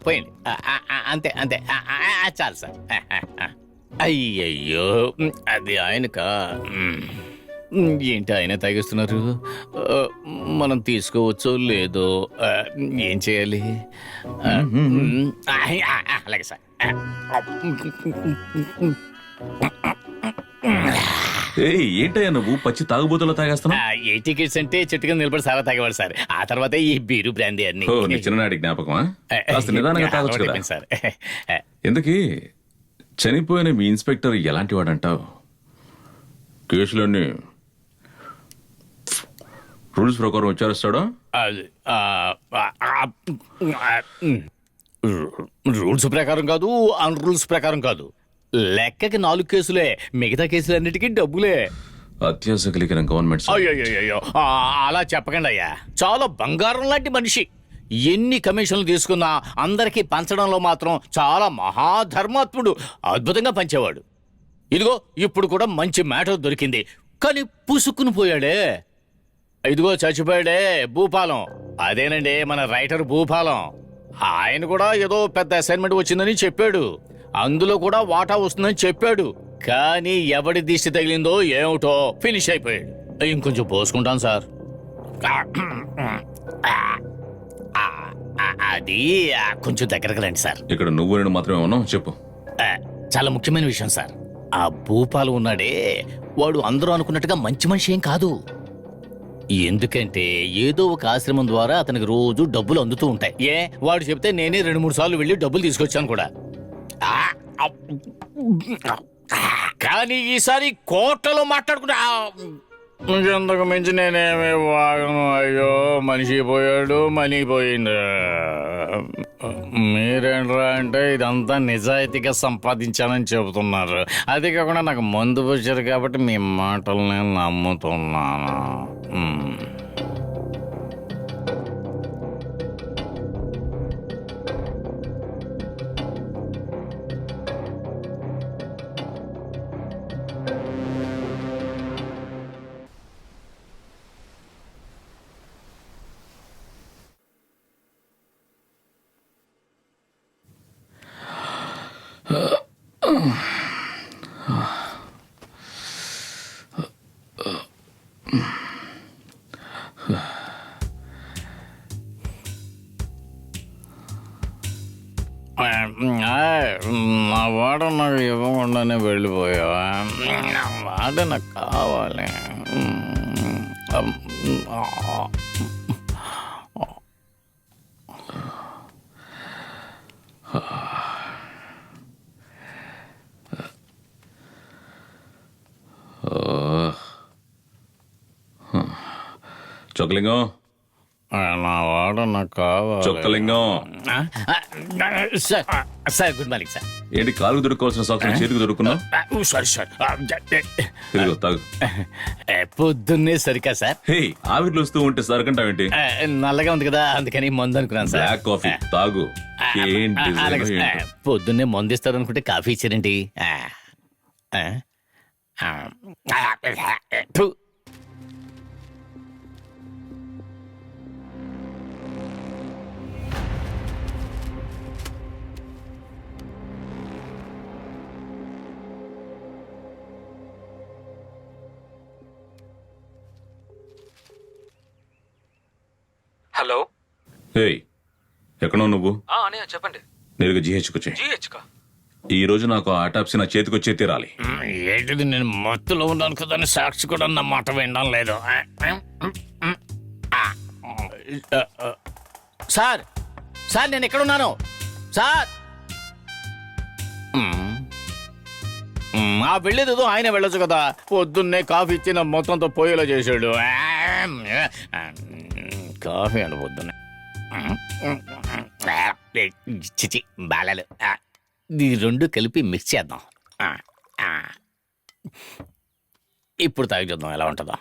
పోయండి. అంతే అంతే, చాలు సార్. అయ్యయ్యో, అది ఆయనకా? ఏంటి ఆయన తాగిస్తున్నారు? మనం తీసుకోవచ్చో లేదో, ఏం చేయాలి? అలాగే సార్. ఏంటయ్యా నువ్వు పచ్చి తాగుబోతులో తాగేస్తున్నావు? 80 కిడ్స్ అంటే చెట్టుగా నిలబడి సారా తాగేవాడు సార్. ఆ తర్వాతే ఈ బీరు బ్రాందీ అన్ని. నీ చిన్ననాటి జ్ఞాపకమా? కాస్త నిదానంగా తాగొచ్చు కదా సార్. ఎందుకీ చనిపోయిన మీ ఇన్స్పెక్టర్ ఎలాంటి వాడంటావు? కేసులన్నీ రూల్స్ ప్రకారం విచారిస్తాడా? రూల్స్ ప్రకారం కాదు, అన్ రూల్స్ ప్రకారం కాదు. లెక్కకి 4 కేసులే, మిగతా కేసులన్నిటికీ డబ్బులే. అత్యాస కలిగిన గవర్నమెంట్. అయ్యో, అలా చెప్పకండి అయ్యా. చాలా బంగారం లాంటి మనిషి. ఎన్ని కమిషన్లు తీసుకున్నా అందరికీ పంచడంలో మాత్రం చాలా మహాధర్మాత్ముడు. అద్భుతంగా పంచేవాడు. ఇదిగో ఇప్పుడు కూడా మంచి మ్యాటర్ దొరికింది, కానీ పుసుక్కుని పోయాడే. ఇదిగో చచ్చిపోయాడే భూపాలం. అదేనండి మన రైటర్ భూపాలం. ఆయన కూడా ఏదో పెద్ద అసైన్మెంట్ వచ్చిందని చెప్పాడు, అందులో కూడా వాటా వస్తుందని చెప్పాడు. కానీ ఎవడి దిష్టి తగిలిందో ఏమిటో ఫినిష్ అయిపోయాడు. ఇంకొంచెం పోసుకుంటాను సార్. అది కొంచెం దగ్గరకు రండి సార్. ఇక్కడ నువ్వు నేను మాత్రమే ఉన్నావు, చెప్పు. చాలా ముఖ్యమైన విషయం సార్. ఆ భూపాలు ఉన్నాడే, వాడు అందరూ అనుకున్నట్టుగా మంచి మనిషి ఏం కాదు. ఎందుకంటే ఏదో ఒక ఆశ్రమం ద్వారా అతనికి రోజు డబ్బులు అందుతూ ఉంటాయి. వాడు చెప్తే నేనే 2-3 సార్లు వెళ్ళి డబ్బులు తీసుకొచ్చాను కూడా. కానీ ఈసారి కోట్లలో మాట్లాడుకుంటా ఇంకెంతకు మించి నేనేమి వాగను. అయ్యో, మనిషి పోయాడు, మనీ పోయింది. మీరేంట్రా అంటే ఇదంతా నిజాయితీగా సంపాదించానని చెబుతున్నారు. అది కాకుండా నాకు మందు వచ్చారు కాబట్టి మీ మాటలు నేను నమ్ముతున్నాను. నా వాట నాకు ఇవ్వకుండానే వెళ్ళిపోయావా? నా వాట నాకు కావాలి. చొక్కలింగం, నా వాట నాకు కావాలి. Chokkalingam. Sir sir, good morning sir. ఏంటి కాలుకు దొరుకోవాల్సిన సాక్షులు చేతికి దొరుకున్నావు? Sorry sir. తిరుగు తాగు. పొద్దున్నే సరికా సార్? హే, ఆవిర్లు వస్తూ ఉంటే సరికంటావేంటి? నల్లగా ఉంది కదా అందుకని మందు అనుకున్నాను సార్. బ్లాక్ కాఫీ తాగు. ఏంటి పొద్దున్నే మందు ఇస్తారు అనుకుంటే కాఫీ ఇచ్చారండి. హలో. హే, ఎక్కడో నువ్వు? అన్నయ్య చెప్పండి. నేరుగా జీహెచ్కి వచ్చాయి. జీహెచ్కా? ఈ రోజు నాకు ఆటాప్సి నా చేతికి వచ్చే తీరాలి. ఏంటిది, నేను మత్తులో ఉన్నాను కదా అని సాక్షి కూడా నా మాట వినడం లేదు. సార్ సార్, నేను ఎక్కడున్నాను సార్? వెళ్ళేదేదో ఆయన వెళ్ళొచ్చు కదా. పొద్దున్నే కాఫీ ఇచ్చి నా మొత్తంతో పోయేలా చేశాడు. కాఫీ అండి పొద్దున్నే. చిచి బాలలు. ఈ 2 కలిపి మిక్స్ చేద్దాం. ఇప్పుడు తాగి చూద్దాం ఎలా ఉంటుందో.